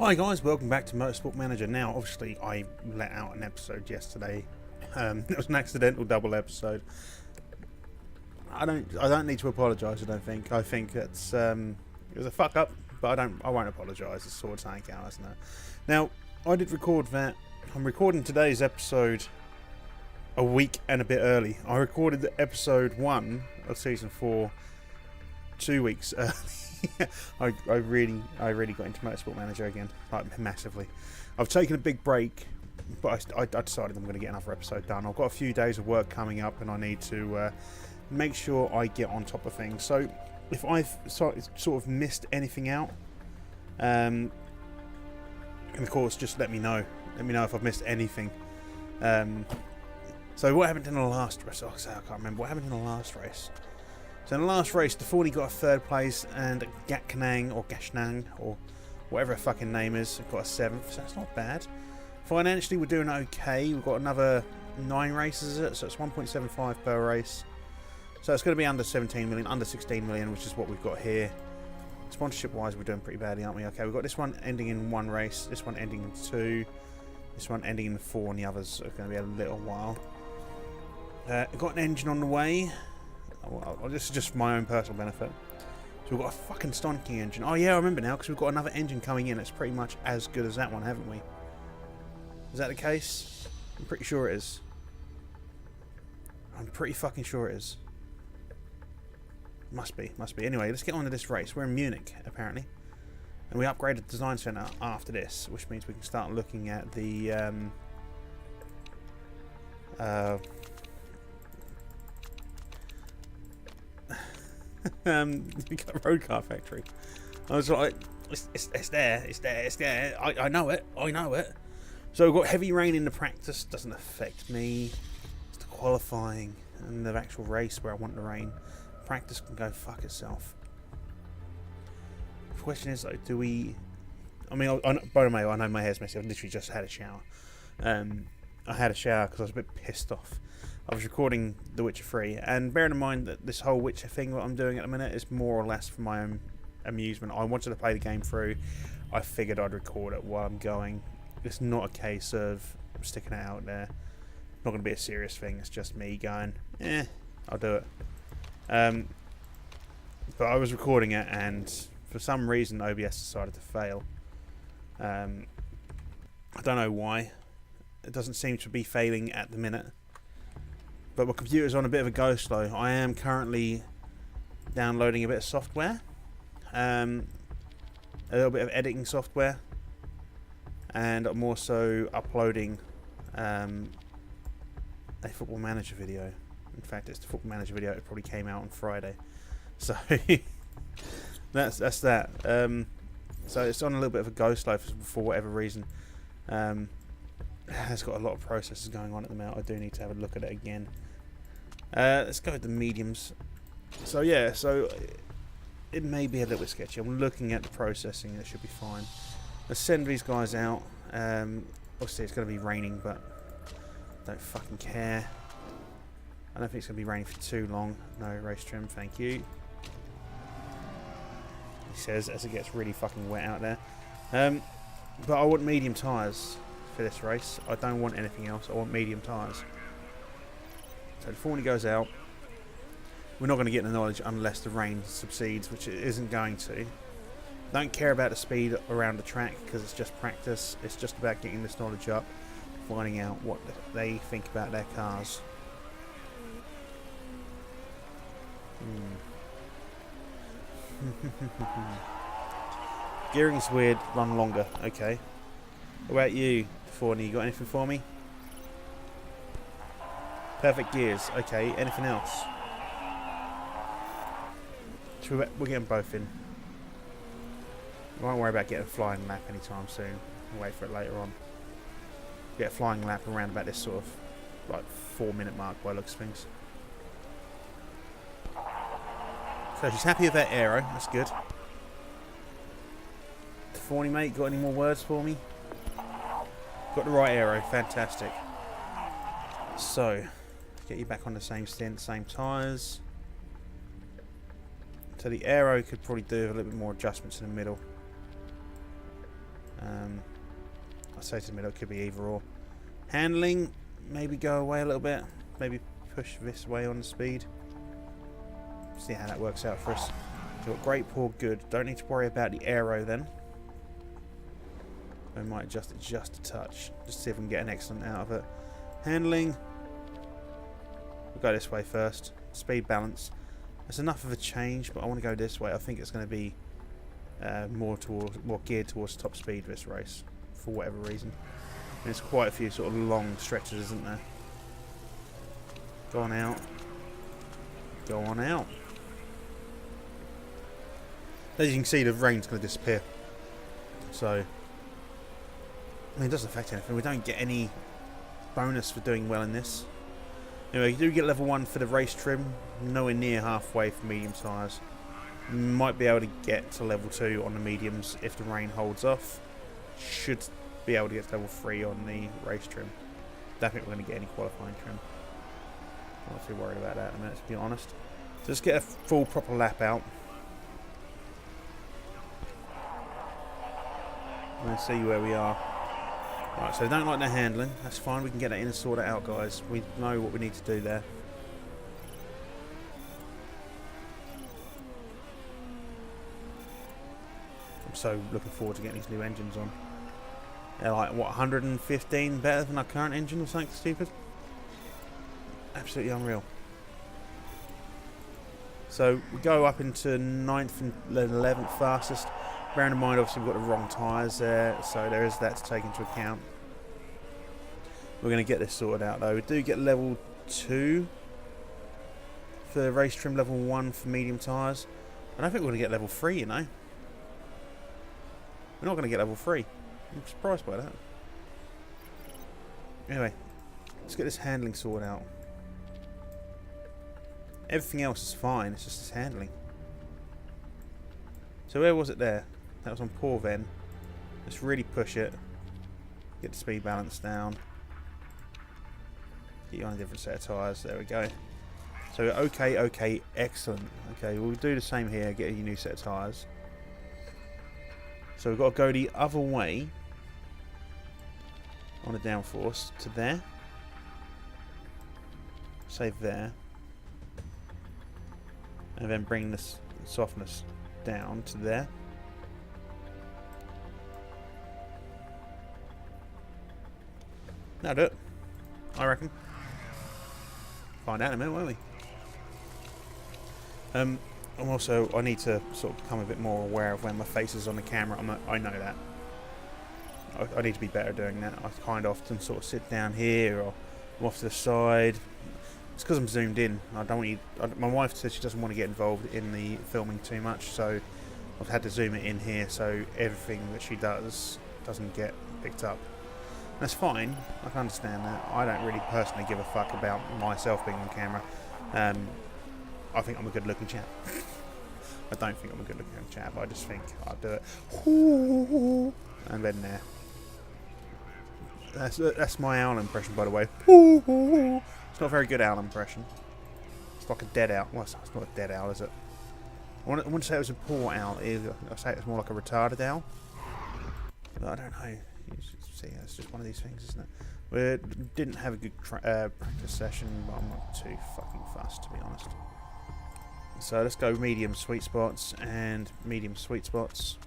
Hi guys, welcome back to Motorsport Manager. Now, obviously, I let out an episode yesterday. It was an accidental double episode. I don't need to apologise. I don't think. I think it was a fuck up, but I won't apologise. It's sort of saying out, isn't it? Now, I did record that. I'm recording today's episode a week and a bit early. I recorded the episode 1 of season 4 2 weeks early. I really got into Motorsport Manager again, like massively. I've taken a big break, but I decided I'm going to get another episode done. I've got a few days of work coming up, and I need to make sure I get on top of things. So, if I've sort of missed anything out, and of course, just let me know. Let me know if I've missed anything. So, what happened in the last race? Oh, I can't remember what happened in the last race. So in the last race, DeForney got a 3rd place, and Gatkanang, or Gashnang, or whatever her fucking name is, got a 7th, so that's not bad. Financially, we're doing okay. We've got another 9 races, so it's 1.75 per race. So it's going to be under 17 million, under 16 million, which is what we've got here. Sponsorship-wise, we're doing pretty badly, aren't we? Okay, we've got this one ending in 1 race, this one ending in 2, this one ending in 4, and the others are going to be a little while. We've got an engine on the way. Well, this is just for my own personal benefit. So we've got a fucking stonking engine. Oh yeah, I remember now, because we've got another engine coming in that's pretty much as good as that one, haven't we? Is that the case? I'm pretty sure it is. I'm pretty fucking sure it is. Must be. Anyway, let's get on to this race. We're in Munich, apparently. And we upgraded the design centre after this, which means we can start looking at the... we got a road car factory. I was like, it's there. I know it. So we've got heavy rain in the practice. Doesn't affect me. It's the qualifying and the actual race where I want the rain. Practice can go fuck itself. The question is, like, do we? I mean, by the way, I know my hair's messy. I've literally just had a shower. I had a shower because I was a bit pissed off. I was recording The Witcher 3, and bearing in mind that this whole Witcher thing that I'm doing at the minute is more or less for my own amusement. I wanted to play the game through. I figured I'd record it while I'm going. It's not a case of sticking it out there. Not going to be a serious thing. It's just me going, I'll do it. But I was recording it, and for some reason OBS decided to fail. I don't know why. It doesn't seem to be failing at the minute. But my computer's on a bit of a go slow. I am currently downloading a bit of software. A little bit of editing software. And I'm also uploading a Football Manager video. In fact, it's the Football Manager video. It probably came out on Friday. So, that's that. So it's on a little bit of a go slow for whatever reason. It's got a lot of processes going on at the minute. I do need to have a look at it again. Let's go with the mediums. So yeah, it may be a little bit sketchy. I'm looking at the processing. It should be fine. Let's send these guys out. Obviously it's going to be raining, but don't fucking care. I don't think it's going to be raining for too long. No race trim, thank you. He says as it gets really fucking wet out there. But I want medium tyres for this race. I don't want anything else. I want medium tyres. So the DeForney goes out. We're not going to get the knowledge unless the rain subsides, which it isn't going to. Don't care about the speed around the track because it's just practice. It's just about getting this knowledge up, finding out what they think about their cars. Gearing's weird, run longer. Okay. What about you, DeForney? You got anything for me? Perfect gears. Okay, anything else? We're getting both in. I won't worry about getting a flying lap anytime soon. I'll wait for it later on. Get a flying lap around about this sort of like 4-minute mark by looks of things. So she's happy with that aero. That's good. DeForney, mate, got any more words for me? Got the right aero. Fantastic. So, get you back on the same stint, same tyres. So the aero could probably do a little bit more adjustments in the middle. I'd say to the middle, it could be either or. Handling, maybe go away a little bit. Maybe push this way on the speed. See how that works out for us. So we've got great, poor, good. Don't need to worry about the aero then. I might adjust it just a touch. Just see if we can get an excellent out of it. Handling. We'll go this way first. Speed balance. That's enough of a change, but I want to go this way. I think it's going to be more geared towards top speed this race, for whatever reason. And there's quite a few sort of long stretches, isn't there? Go on out. Go on out. As you can see, the rain's going to disappear. So, I mean, it doesn't affect anything. We don't get any bonus for doing well in this. Anyway, you do get level 1 for the race trim. Nowhere near halfway for medium tyres. Might be able to get to level 2 on the mediums if the rain holds off. Should be able to get to level 3 on the race trim. Don't think we're going to get any qualifying trim. I'm not too worried about that in a minute, to be honest. So let's get a full proper lap out. Let's see where we are. Right, so don't like the handling. That's fine. We can get that in and sort it out, guys. We know what we need to do there. I'm so looking forward to getting these new engines on. They're like, what, 115 better than our current engine or something stupid? Absolutely unreal. So we go up into 9th and 11th fastest. Bearing in mind, obviously, we've got the wrong tyres there, so there is that to take into account. We're going to get this sorted out, though. We do get level 2 for race trim, level 1 for medium tyres. I don't think we're going to get level 3, you know. We're not going to get level 3. I'm surprised by that. Anyway, let's get this handling sorted out. Everything else is fine, it's just this handling. So where was it there? That was on poor then. Let's really push it. Get the speed balance down. Get you on a different set of tyres. There we go. So okay, excellent. Okay, we'll do the same here. Get a new set of tyres. So we've got to go the other way on the downforce to there. Save there. And then bring this softness down to there. That'll do it, I reckon. Find out in a minute, won't we? I need to sort of become a bit more aware of when my face is on the camera. I know that. I need to be better doing that. I kind of often sort of sit down here or I'm off to the side. It's because I'm zoomed in. I don't want you. My wife says she doesn't want to get involved in the filming too much, so I've had to zoom it in here so everything that she does doesn't get picked up. That's fine. I can understand that. I don't really personally give a fuck about myself being on camera. I think I'm a good-looking chap. I don't think I'm a good-looking chap. I just think I'll do it. And then there. That's my owl impression, by the way. It's not a very good owl impression. It's like a dead owl. Well, it's not a dead owl, is it? I wouldn't say it was a poor owl. I'd say it was more like a retarded owl. But I don't know. See, it's just one of these things, isn't it? We didn't have a good practice session, but I'm not too fucking fussed, to be honest. So let's go medium sweet spots and medium sweet spots.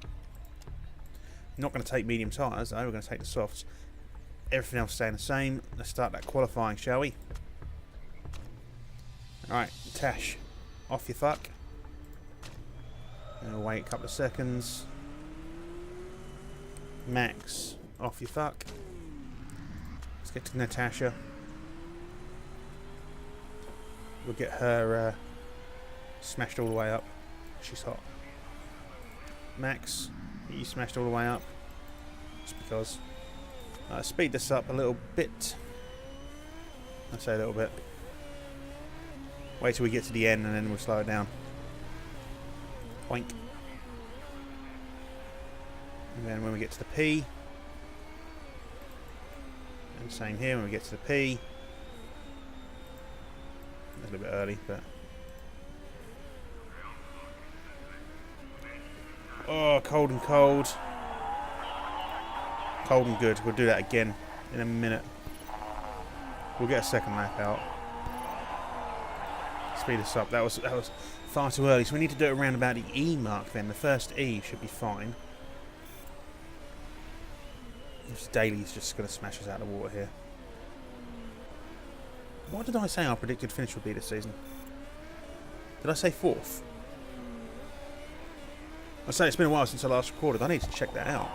Not going to take medium tyres, though. We're going to take the softs. Everything else staying the same. Let's start that qualifying, shall we? Alright, Tash, off you fuck. And we'll wait a couple of seconds. Max, off you fuck. Let's get to Natasha. We'll get her smashed all the way up. She's hot. Max, get you smashed all the way up. Just because. Speed this up a little bit. I say a little bit. Wait till we get to the end and then we'll slow it down. Boink. And then when we get to the P. And same here when we get to the P. A little bit early, but. Oh, cold and cold. holding good. We'll do that again in a minute. We'll get a second lap out. Speed us up. That was far too early. So we need to do it around about the E mark then. The first E should be fine. This Daly's just going to smash us out of the water here. What did I say our predicted finish would be this season? Did I say 4th? I say it's been a while since I last recorded. I need to check that out.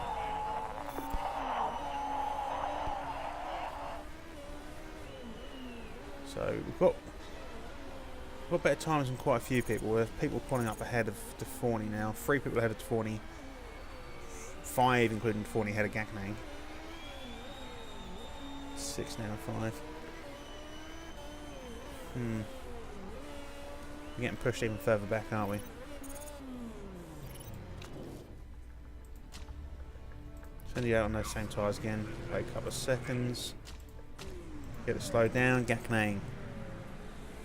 So we've got better times than quite a few people. We have people pulling up ahead of Deforney now. 3 people ahead of Deforney. 5, including Deforney, ahead of Gaknang. 6 now, 5. We're getting pushed even further back, aren't we? Send you out on those same tyres again. Wait a couple of seconds. Get it slowed down. Gaknang.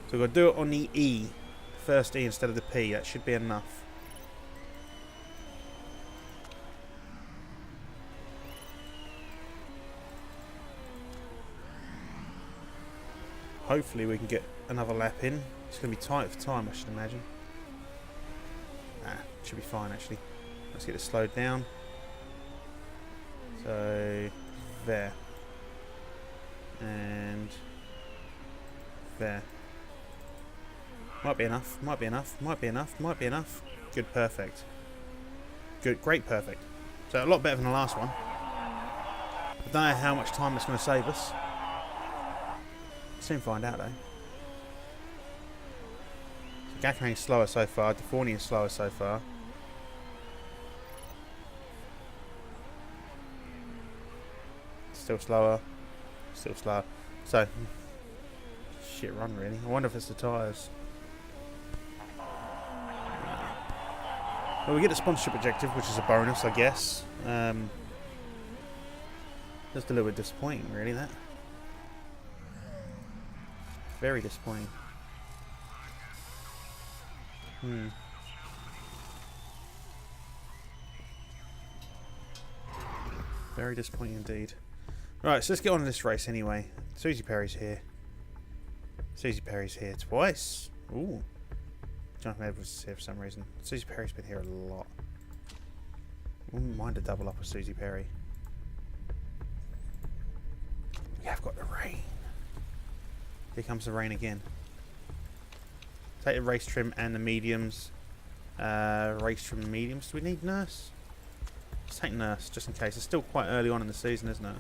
So we've got to do it on the E. First E instead of the P. That should be enough. Hopefully we can get another lap in. It's going to be tight for time, I should imagine. Should be fine actually. Let's get it slowed down. So, there. And there. Might be enough, might be enough, might be enough, might be enough. Good, perfect. Good, great, perfect. So a lot better than the last one. I don't know how much time that's going to save us. Soon find out though. So Gaknang is slower so far, Deforney is slower so far. Still slower. Still slower. So, shit run really. I wonder if it's the tyres. Well, we get the sponsorship objective, which is a bonus, I guess. Just a little bit disappointing, really, that. Very disappointing. Very disappointing indeed. Right, so let's get on to this race anyway. Susie Perry's here. Susie Perry's here twice. Ooh. Jonathan Edwards is here for some reason. Susie Perry's been here a lot. Wouldn't mind a double up with Susie Perry. We have got the rain. Here comes the rain again. Take the race trim and the mediums. Race trim and mediums. Do we need nurse? Let's take nurse just in case. It's still quite early on in the season, isn't it?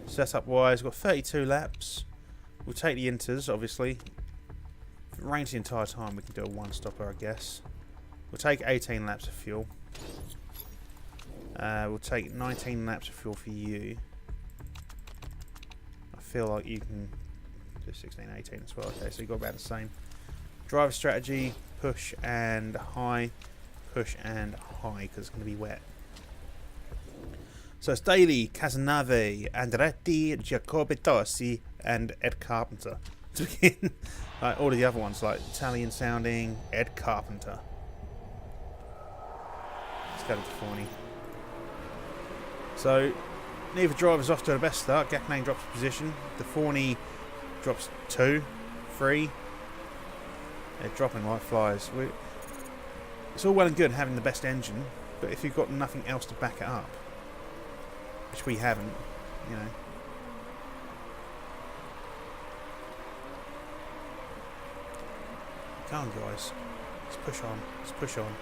Setup wise, we've got 32 laps. We'll take the inters, obviously. If it rains the entire time, we can do a one stopper, I guess. We'll take 18 laps of fuel. We'll take 19 laps of fuel for you. I feel like you can do 16, 18 as well. Okay, so you've got about the same. Driver strategy, push and high. Push and high, because it's going to be wet. So it's Daly, Casanave, Andretti, Giacobbe and Ed Carpenter. To begin, like all of the other ones, like Italian sounding, Ed Carpenter. Let's go to Deforney. So neither driver's off to the best start. Gaknang drops position. Deforney drops 2, 3. They're dropping like flies. It's all well and good having the best engine, but if you've got nothing else to back it up, which we haven't, you know. Come on, guys. Let's push on. Let's push on.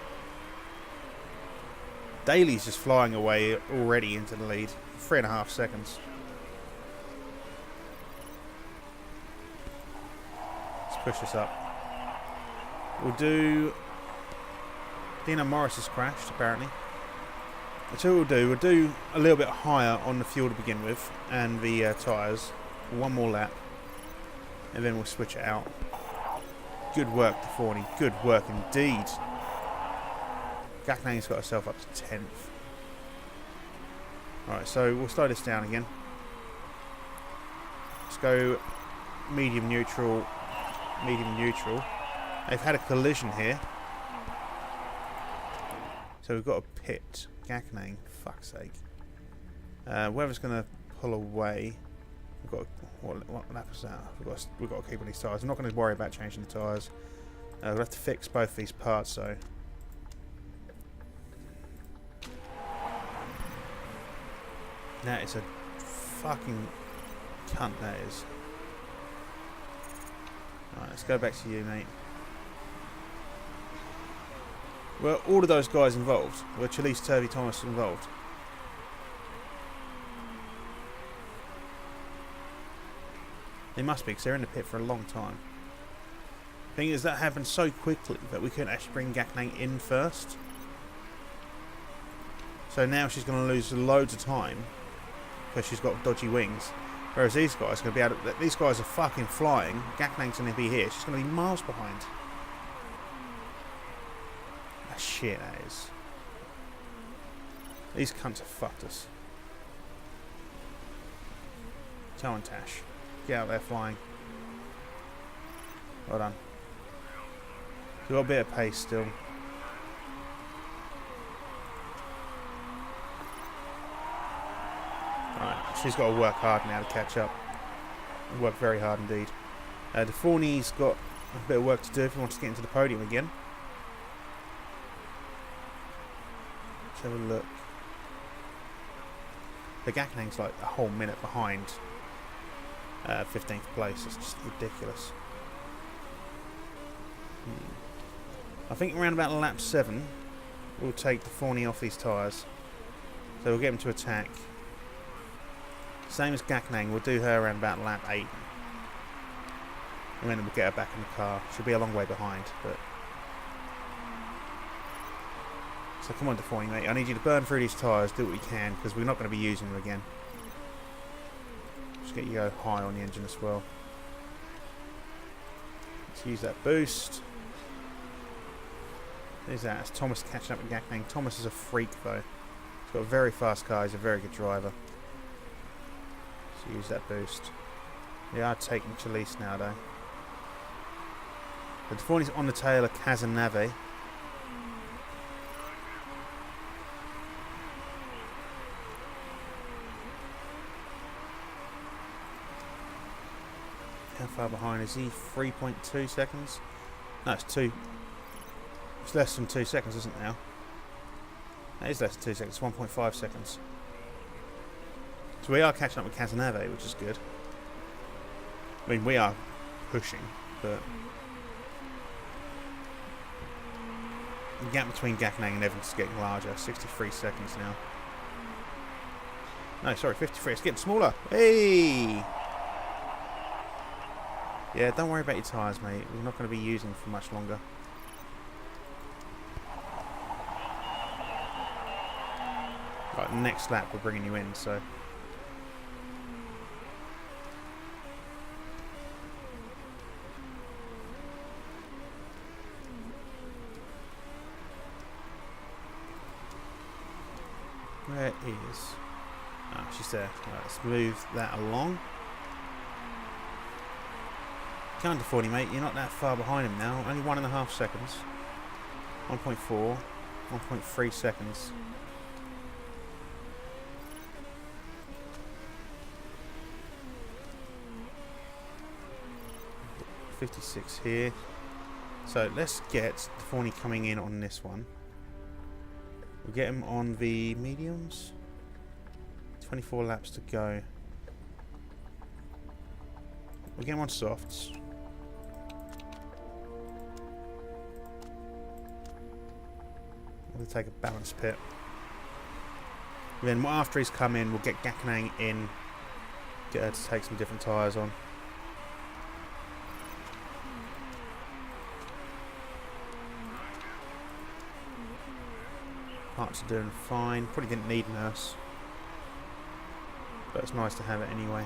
Daly's just flying away already into the lead. 3.5 seconds. Let's push this up. We'll do... Dino Morris has crashed, apparently. That's what we'll do a little bit higher on the fuel to begin with, and the tyres. One more lap, and then we'll switch it out. Good work, Deforney. Good work indeed. Gaknang's got herself up to 10th. Alright, so we'll slow this down again. Let's go medium neutral, medium neutral. They've had a collision here. So we've got a pit. Gaknang, fuck's sake. Whoever's going to pull away. We've got what lap is that? We've got to keep on these tyres. I'm not going to worry about changing the tyres. We'll have to fix both these parts though. That is a fucking cunt, that is. Alright, let's go back to you, mate. Well, all of those guys involved. Were Chalise, Turvey, Thomas involved? They must be, because they're in the pit for a long time. Thing is, that happened so quickly that we couldn't actually bring Gaknang in first. So now she's going to lose loads of time because she's got dodgy wings. Whereas these guys are going to be able to, these guys are fucking flying. Gaknang's going to be here. She's going to be miles behind. Ah, shit, that is. These cunts have fucked us. Come on, Tash. Get out there flying. Well done. We've got a bit of pace still. Right, she's got to work hard now to catch up. Work very hard indeed. The Fawny's got a bit of work to do if he wants to get into the podium again. Let's have a look. The Gaknang's like a whole minute behind 15th place. It's just ridiculous. I think around about lap 7 we'll take the Fawny off these tyres. So we'll get him to attack. Same as Gaknang, we'll do her around about lap 8. And then we'll get her back in the car. She'll be a long way behind, but... So come on, Fawny, mate. I need you to burn through these tyres, do what you can, because we're not going to be using them again. Just get you go high on the engine as well. Let's use that boost. There's that. It's Thomas catching up with Gaknang. Thomas is a freak, though. He's got a very fast car. He's a very good driver. So use that boost. They are taking Chalise now, though. The Fawny's on the tail of Kazanave. How far behind is he? 3.2 seconds? No, it's 2. It's less than 2 seconds, isn't it now? That is less than 2 seconds, 1.5 seconds. So we are catching up with Kazanave, which is good. I mean, we are pushing, but... The gap between Gaknang and Evans is getting larger, 63 seconds now. No, sorry, 53, it's getting smaller. Hey! Yeah, don't worry about your tyres, mate. We're not going to be using them for much longer. Right, next lap we're bringing you in, so... Where is... Ah, she's there. Right, let's move that along. Can't afford him, mate. You're not that far behind him now. Only 1.5 seconds. 1.4. 1.3 seconds. .56 here. So let's get the Fawny coming in on this one. We'll get him on the mediums. 24 laps to go. We'll get him on softs. We'll take a balanced pit. Then after he's come in, we'll get Gaknang in. Get her to take some different tyres on. Parts are doing fine. Probably didn't need nurse, but it's nice to have it anyway.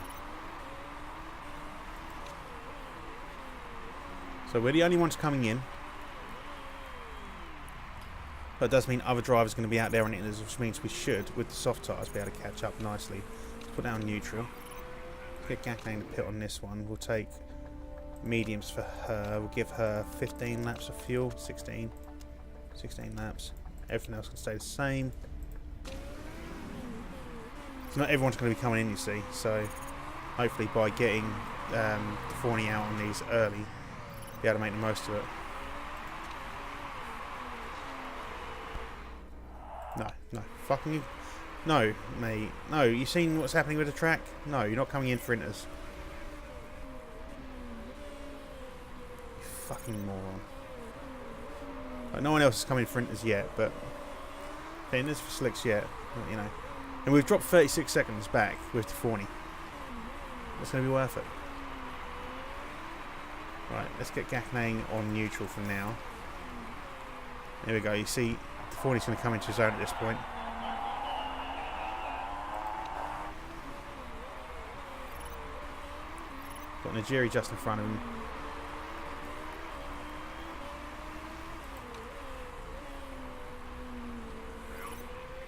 So we're the only ones coming in. But it does mean other drivers are going to be out there on it, which means we should, with the soft tyres, be able to catch up nicely. Let's put down neutral. Let's get Gaknang to pit on this one. We'll take mediums for her. We'll give her 15 laps of fuel. 16 laps. Everything else can stay the same. So not everyone's going to be coming in, you see. So hopefully by getting the 40 out on these early, be able to make the most of it. No, fucking you. No, mate. No, you seen what's happening with the track? No, you're not coming in for inters. You fucking moron. Like, no one else is coming for inters yet, but inters for slicks yet, you know. And we've dropped 36 seconds back with the 40. That's going to be worth it. Right, let's get Gaknang on neutral for now. There we go. You see, the 40's going to come into his own at this point. Got Nigeri just in front of him.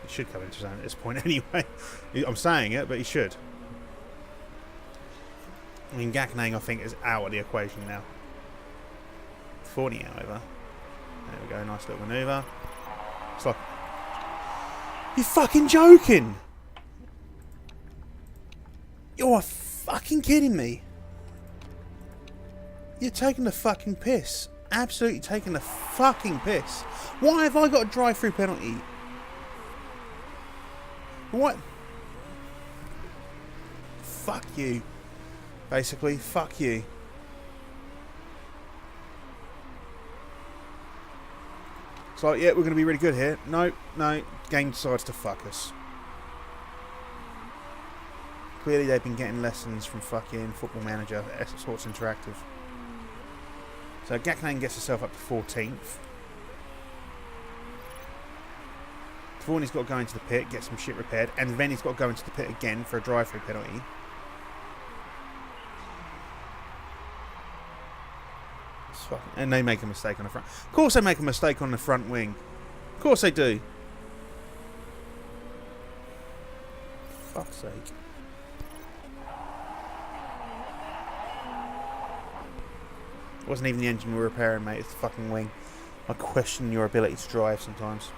He should come into his own at this point anyway. I'm saying it, but he should. I mean, Gaknang, I think, is out of the equation now. 40, however. There we go, nice little manoeuvre. It's like... You're fucking joking! You're fucking kidding me! You're taking the fucking piss. Absolutely taking the fucking piss. Why have I got a drive-through penalty? What? Fuck you. Basically, fuck you. It's like, yeah, we're going to be really good here. No, game decides to fuck us. Clearly they've been getting lessons from fucking Football Manager, Sports Interactive. So Gaknang gets herself up to 14th. Tavorni's got to go into the pit, get some shit repaired, and then he's got to go into the pit again for a drive-through penalty. And they make a mistake on the front. Of course they make a mistake on the front wing. Of course they do. Fuck's sake. It wasn't even the engine we were repairing, mate. It's the fucking wing. I question your ability to drive sometimes.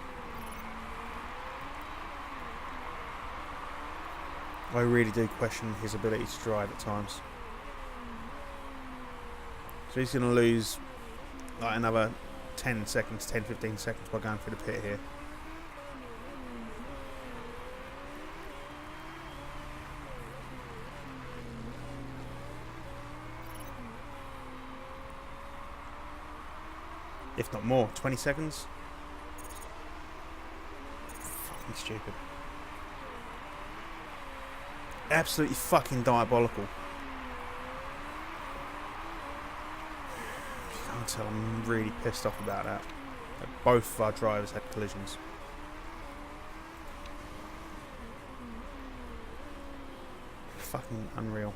I really do question his ability to drive at times. So he's going to lose like another 10 seconds, 10-15 seconds by going through the pit here. If not more, 20 seconds? Fucking stupid. Absolutely fucking diabolical. You can't tell I'm really pissed off about that. Both of our drivers had collisions. Fucking unreal.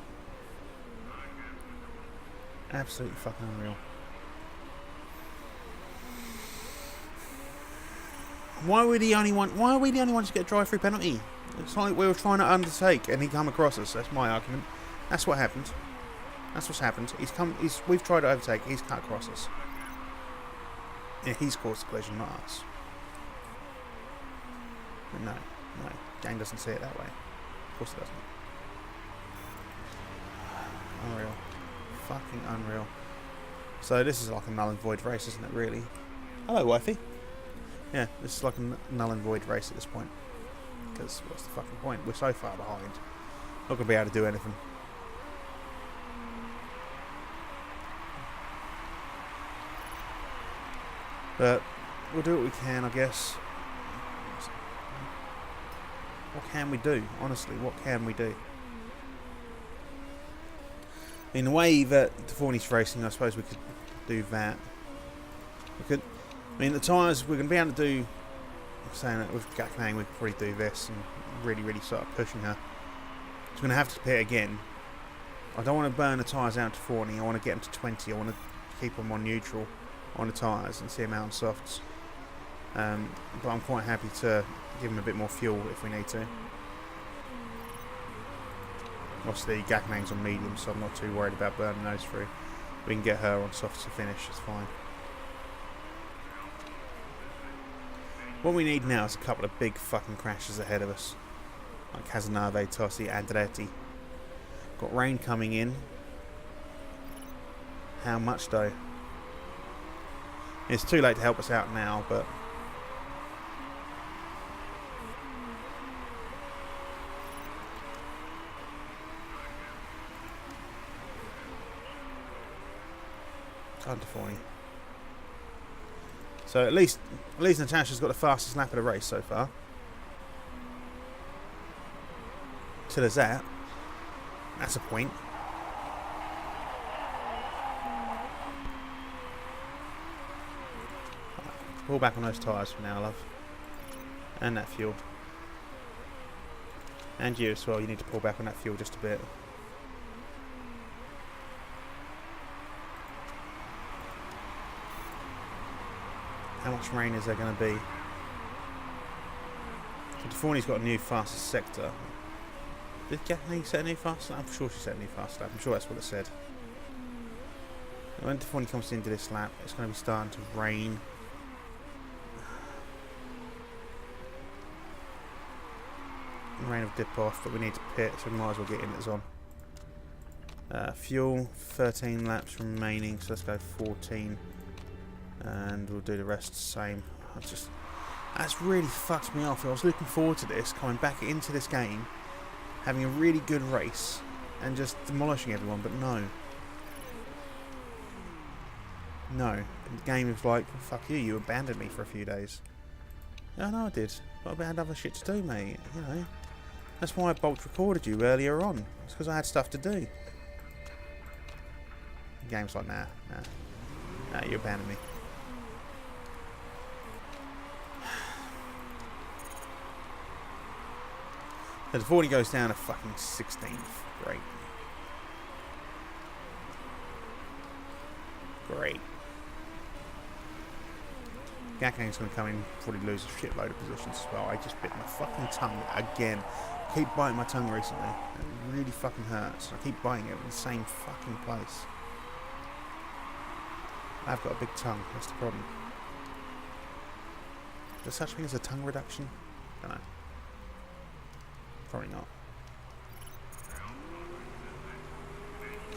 Absolutely fucking unreal. Why are we the only ones to get a drive-through penalty? It's like we were trying to undertake and he come across us. That's my argument. That's what happened. That's what's happened. We've tried to overtake, he's cut across us. Yeah, he's caused the collision, not us. But no. Gang doesn't see it that way. Of course it doesn't. Unreal. Fucking unreal. So this is like a null and void race, isn't it, really? Hello, wifey. Yeah, this is like a null and void race at this point. Because what's the fucking point? We're so far behind. Not going to be able to do anything. But we'll do what we can, I guess. What can we do? Honestly, what can we do? In the way that Tavorni's racing, I suppose we could do that. We could... I mean, the tyres, we're going to be able to do... I'm saying that with Gaknang, we could probably do this and really start pushing her. So we're going to have to pit again. I don't want to burn the tyres out to 40. I want to get them to 20. I want to keep them on neutral on the tyres and see them out on softs. But I'm quite happy to give them a bit more fuel if we need to. Obviously, Gaknang's on medium, so I'm not too worried about burning those through. We can get her on softs to finish, it's fine. What we need now is a couple of big fucking crashes ahead of us. Like Casanave, Tossi, Andretti. Got rain coming in. How much though? It's too late to help us out now, but... Under 40. So at least Natasha's got the fastest lap of the race so far. So there's that. That's a point. Pull back on those tyres for now, love. And that fuel. And you as well, you need to pull back on that fuel just a bit. How much rain is there going to be? So Deforney's got a new fastest sector. Did Gaffney set a new fast lap? I'm sure she set a new fast lap. I'm sure that's what it said. When Deforney comes into this lap, it's going to be starting to rain. Rain will dip off, but we need to pit, so we might as well get in it on. Fuel, 13 laps remaining, so let's go 14. And we'll do the rest the same. That's really fucked me off. I was looking forward to this, coming back into this game, having a really good race, and just demolishing everyone, but no. No. The game was like, fuck you, you abandoned me for a few days. Yeah, I know I did, but I had other shit to do, mate, you know. That's why I bulk recorded you earlier on. It's because I had stuff to do. The game's like, nah, you abandoned me. So the 40 goes down to fucking 16th. Great. Great. Gaknang's going to come in, probably lose a shitload of positions as well. I just bit my fucking tongue again. I keep biting my tongue recently. It really fucking hurts. I keep biting it in the same fucking place. I've got a big tongue. That's the problem. Is there such thing as a tongue reduction? I don't know. Probably not.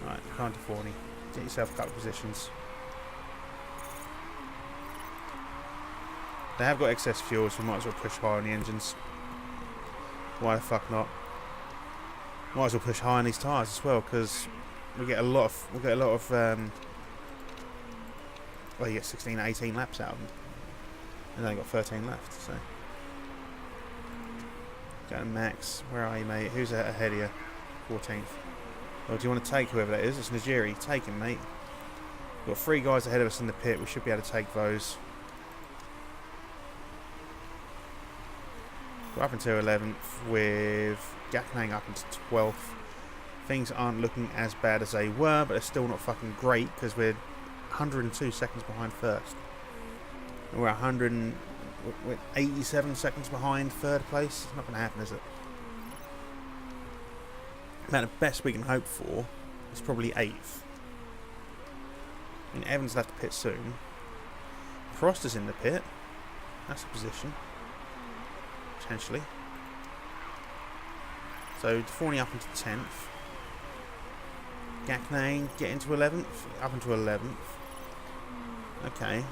Alright, can't afford any. Get yourself a couple of positions. They have got excess fuel, so we might as well push high on the engines. Why the fuck not? Might as well push high on these tyres as well, because we get a lot of well, you get 16, 18 laps out of them. And only got 13 left, so. Go to Max. Where are you, mate? Who's ahead of you? 14th. Well, do you want to take whoever that is? It's Najiri. Take him, mate. We've got 3 guys ahead of us in the pit. We should be able to take those. We're up until 11th with Gaknang up into 12th. Things aren't looking as bad as they were, but they're still not fucking great because we're 102 seconds behind first. And we're 87 seconds behind third place. It's not going to happen, is it? Now, the best we can hope for is probably 8th. I mean, Evans will have to pit soon. Frost is in the pit. That's a position. Potentially. So, Deforney up into 10th. Gaknang get into 11th. Up into 11th. Okay.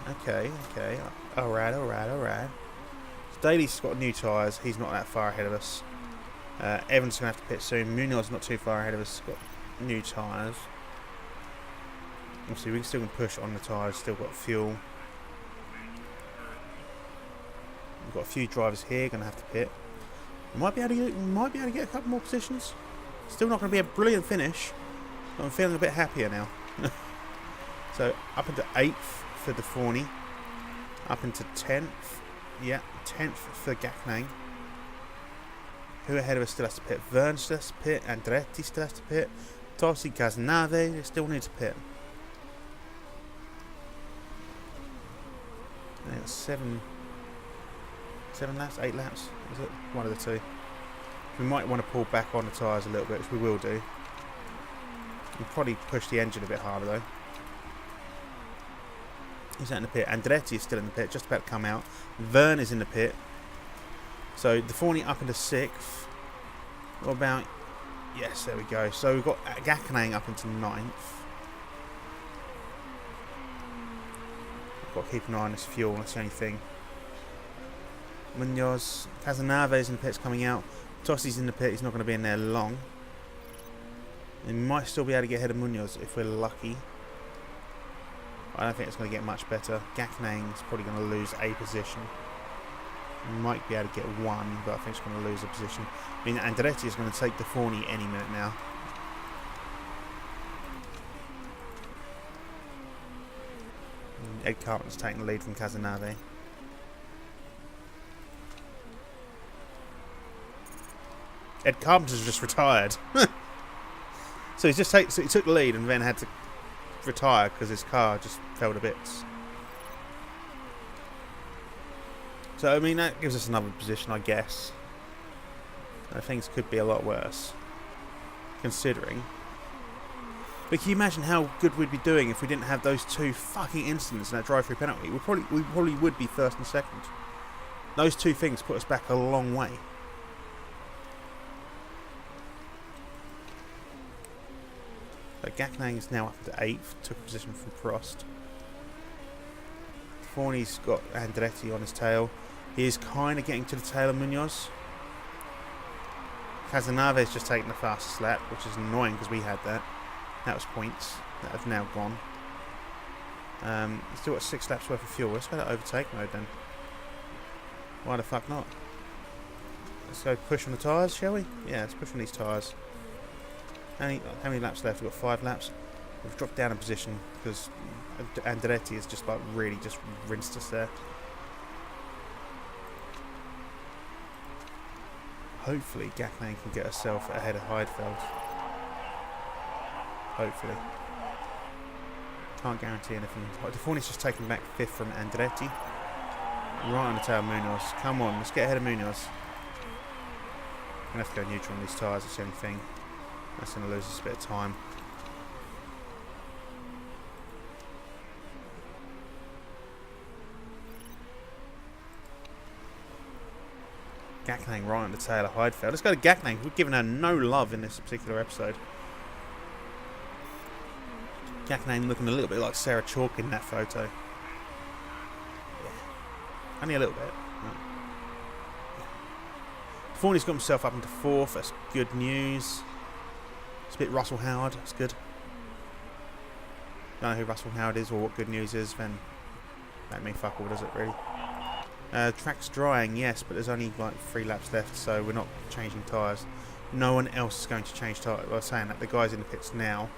Alright. So Daly's got new tyres. He's not that far ahead of us. Evans going to have to pit soon. Munoz's not too far ahead of us. Got new tyres. Obviously, we can still push on the tyres. Still got fuel. We've got a few drivers here going to have to pit. We might be able to get a couple more positions. Still not going to be a brilliant finish. But I'm feeling a bit happier now. So up into 8th for Deforney. Up into 10th. Yeah, 10th for Gaknang. Who ahead of us still has to pit? Vern still has to pit. Andretti still has to pit. Tossi, Casanave, they still need to pit. They got 7 laps, 8 laps. Is it? One of the two. We might want to pull back on the tyres a little bit, which we will do. We'll probably push the engine a bit harder though. He's out in the pit. Andretti is still in the pit, just about to come out. Vern is in the pit. So the Forney up into 6th. What about... Yes, there we go. So we've got Gakkenang up into 9th. Got to keep an eye on this fuel, that's the only thing. Munoz, Casanave in the pit's coming out. Tossi's in the pit, he's not going to be in there long. He might still be able to get ahead of Munoz if we're lucky. I don't think it's going to get much better. Gakkenang's probably going to lose a position. He might be able to get 1, but I think he's going to lose a position. I mean, Andretti is going to take the Forney any minute now. Ed Carpenter's taking the lead from Casanave. Ed Carpenter's just retired. So he took the lead and then had to retire because his car just fell to bits. So I mean that gives us another position, I guess. Things could be a lot worse, considering. But can you imagine how good we'd be doing if we didn't have those 2 fucking incidents in that drive-through penalty? We probably would be 1st and 2nd. Those 2 things put us back a long way. So Gakkenang is now up to 8th, took a position from Prost. Forney's got Andretti on his tail. He is kind of getting to the tail of Munoz. Casaнаve's just taking the fastest lap, which is annoying because we had that. That was points that have now gone. Still got 6 laps worth of fuel. Let's go to overtake mode then. Why the fuck not? Let's go push on the tyres, shall we? Yeah, let's push on these tyres. How many laps left? We've got 5 laps. We've dropped down a position because Andretti has just like really just rinsed us there. Hopefully Gakkenang can get herself ahead of Heidfeld. Hopefully. Can't guarantee anything. Forney's just taken back 5th from Andretti. Right on the tail of Munoz. Come on, let's get ahead of Munoz. I'm going to have to go neutral on these tyres, that's the only thing. That's going to lose us a bit of time. Gakkenang right on the tail of Heidfeld. Let's go to Gakkenang. We've given her no love in this particular episode. Gakkenang looking a little bit like Sarah Chalk in that photo. Yeah. Only a little bit. Forney's got himself up into 4th. That's good news. It's a bit Russell Howard. That's good. Don't know who Russell Howard is or what good news is, then that mean fuck all, does it really? Track's drying, yes, but there's only like 3 laps left, so we're not changing tyres. No one else is going to change tyres. Well, I was saying that the guys in the pits now,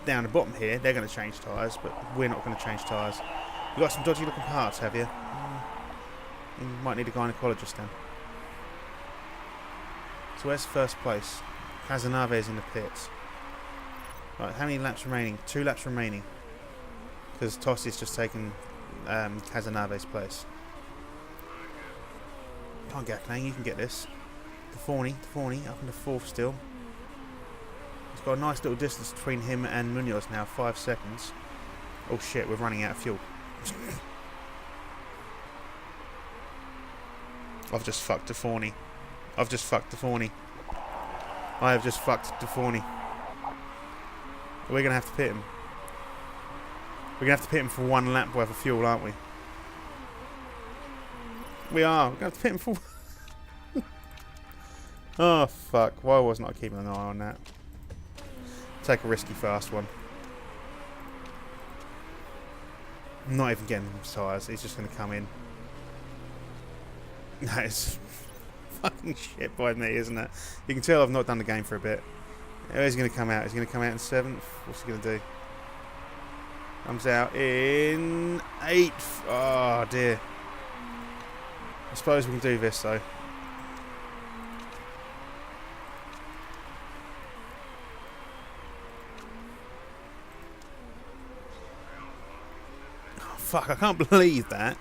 down the bottom here, they're going to change tyres, but we're not going to change tyres. You got some dodgy looking parts, have you? You might need a gynecologist then. So where's first place? Casanave's in the pits. Right, how many laps remaining? 2 laps remaining. Because Tossi's just taken Casanave's place. Can't get Gakkenang, you can get this. The Forney up into 4th still. He's got a nice little distance between him and Munoz now, 5 seconds. Oh shit, we're running out of fuel. I've just fucked the Forney. I have just fucked the Forney. We're going to have to pit him. We're going to have to pit him for 1 lap worth of fuel, aren't we? We are. We're going to have to pit him for... Oh, fuck. Why wasn't I keeping an eye on that? Take a risky fast one. I'm not even getting his tyres. He's just going to come in. That is fucking shit by me, isn't it? You can tell I've not done the game for a bit. He's going to come out. He's going to come out in 7th. What's he going to do? Comes out in 8th. Oh, dear. I suppose we can do this, though. Oh, fuck, I can't believe that.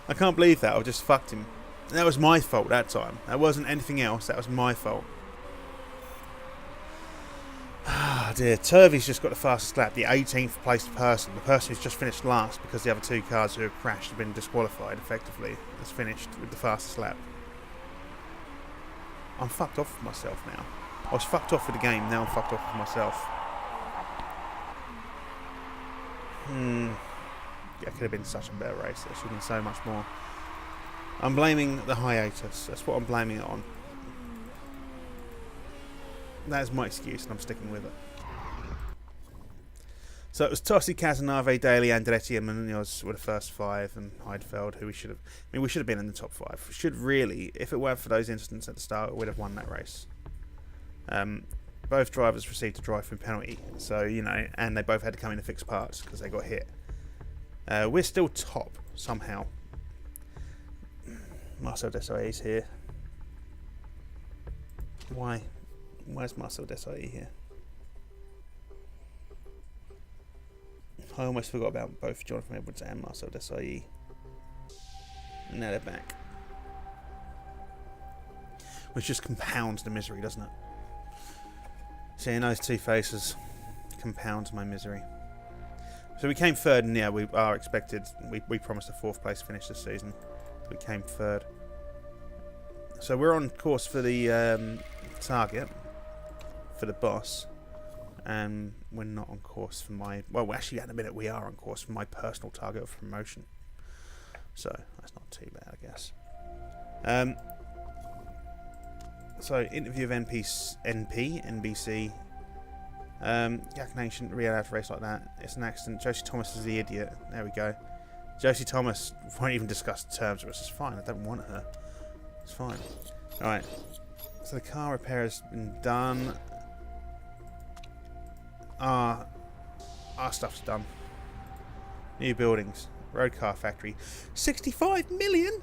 I can't believe that. I just fucked him. That was my fault that time. That wasn't anything else. That was my fault. Ah, dear. Turvey's just got the fastest lap. The 18th placed person. The person who's just finished last because the other two cars who have crashed have been disqualified effectively has finished with the fastest lap. I'm fucked off with myself now. I was fucked off with the game, now I'm fucked off with myself. That could have been such a better race. There should have been so much more. I'm blaming the hiatus. That's what I'm blaming it on. That's my excuse and I'm sticking with it. So it was Tossi, Casanave, Daly, Andretti and Munoz were the first 5, and Heidfeld, who we should have... I mean, we should have been in the top 5. We should really, if it weren't for those incidents at the start, we'd have won that race. Both drivers received a drive-through penalty, so, you know, and they both had to come in to fix parts because they got hit. We're still top, somehow. Marcel Desailly's here. Why? Where's Marcel Desailly here? I almost forgot about both Jonathan Edwards and Marcel Desailly. Now they're back. Which just compounds the misery, doesn't it? Seeing those two faces compounds my misery. So we came third, and yeah, we are expected. We promised a 4th place finish this season. We came third. So we're on course for the target for the boss, and we're not on course for my... Well, actually, at the minute we are on course for my personal target of promotion. So that's not too bad, I guess. So, interview of NBC. Yakinen shouldn't really have to race like that. It's an accident. Josie Thomas is the idiot. There we go. Josie Thomas won't even discuss the terms of it. It's fine. I don't want her. It's fine. Alright. So the car repair has been done. Our stuff's done. New buildings. Road car factory. 65 million?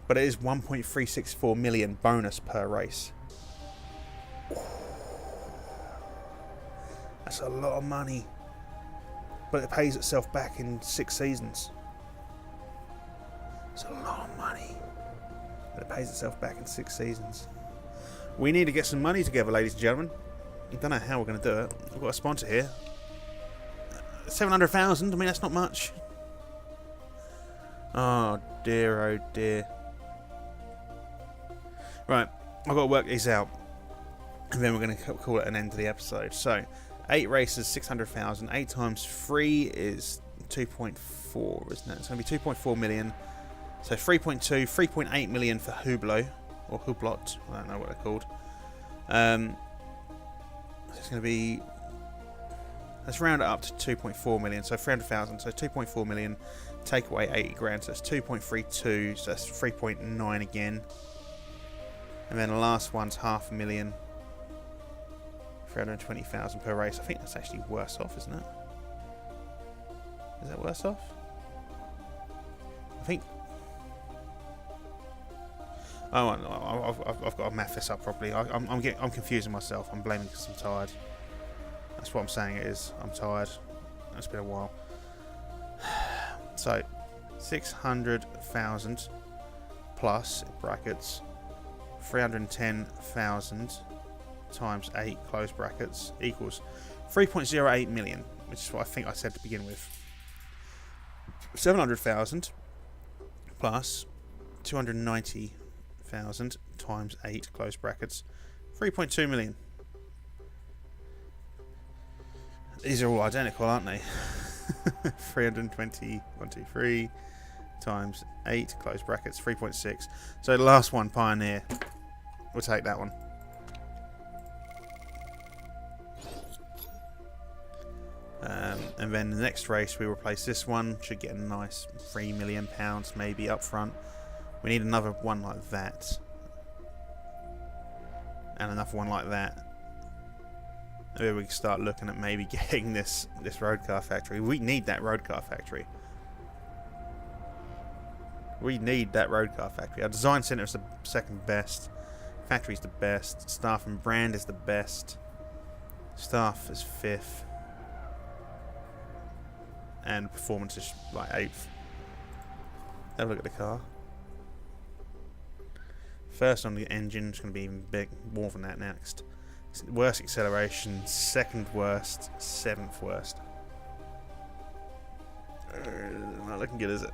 But it is 1.364 million bonus per race. That's a lot of money. But it pays itself back in 6 seasons. It's a lot of money. But it pays itself back in 6 seasons. We need to get some money together, ladies and gentlemen. I don't know how we're going to do it. We've got a sponsor here. 700,000. I mean, that's not much. Oh dear, oh dear. Right, I've got to work these out. And then we're going to call it an end to the episode. So, 8 races, 600,000. 8 times 3 is 2.4, isn't it? It's going to be 2.4 million. So 3.2, 3.8 million for Hublot. Or Hublot. I don't know what they're called. It's going to be... Let's round it up to 2.4 million. So 300,000. So 2.4 million. Take away 80 grand. So that's 2.32. So that's 3.9 again. And then the last one's 500,000. 320,000 per race. I think that's actually worse off, isn't it? Is that worse off? I think... Oh, no, I've got to math this up properly. I'm confusing myself. I'm blaming because I'm tired. That's what I'm saying it is. I'm tired. It's been a while. So, 600,000 plus, brackets, 310,000 times 8, close brackets, equals 3.08 million, which is what I think I said to begin with. 700,000 plus 290,000 times 8, close brackets, 3.2 million. These are all identical, aren't they? 320, 1, 2, 3 times 8, close brackets, 3.6. So the last one, Pioneer. We'll take that one. And then the next race, we replace this one. Should get a nice £3 million maybe up front. We need another one like that. And another one like that. Maybe we can start looking at maybe getting this road car factory. We need that road car factory. We need that road car factory. Our design centre is the second best. Factory's the best. Staff and brand is the best. Staff is 5th. And performance is like 8th. Have a look at the car. First on the engine, it's going to be even big, more than that next. Worst acceleration, second worst, 7th worst. Not looking good, is it?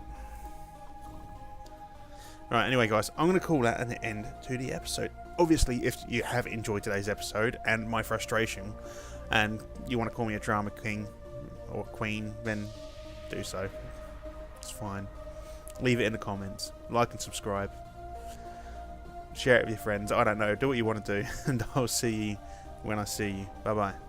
Right, anyway guys, I'm going to call that an end to the episode. Obviously, if you have enjoyed today's episode and my frustration, and you want to call me a drama king or queen, then do so. It's fine. Leave it in the comments. Like and subscribe. Share it with your friends. I don't know. Do what you want to do. And I'll see you when I see you. Bye bye.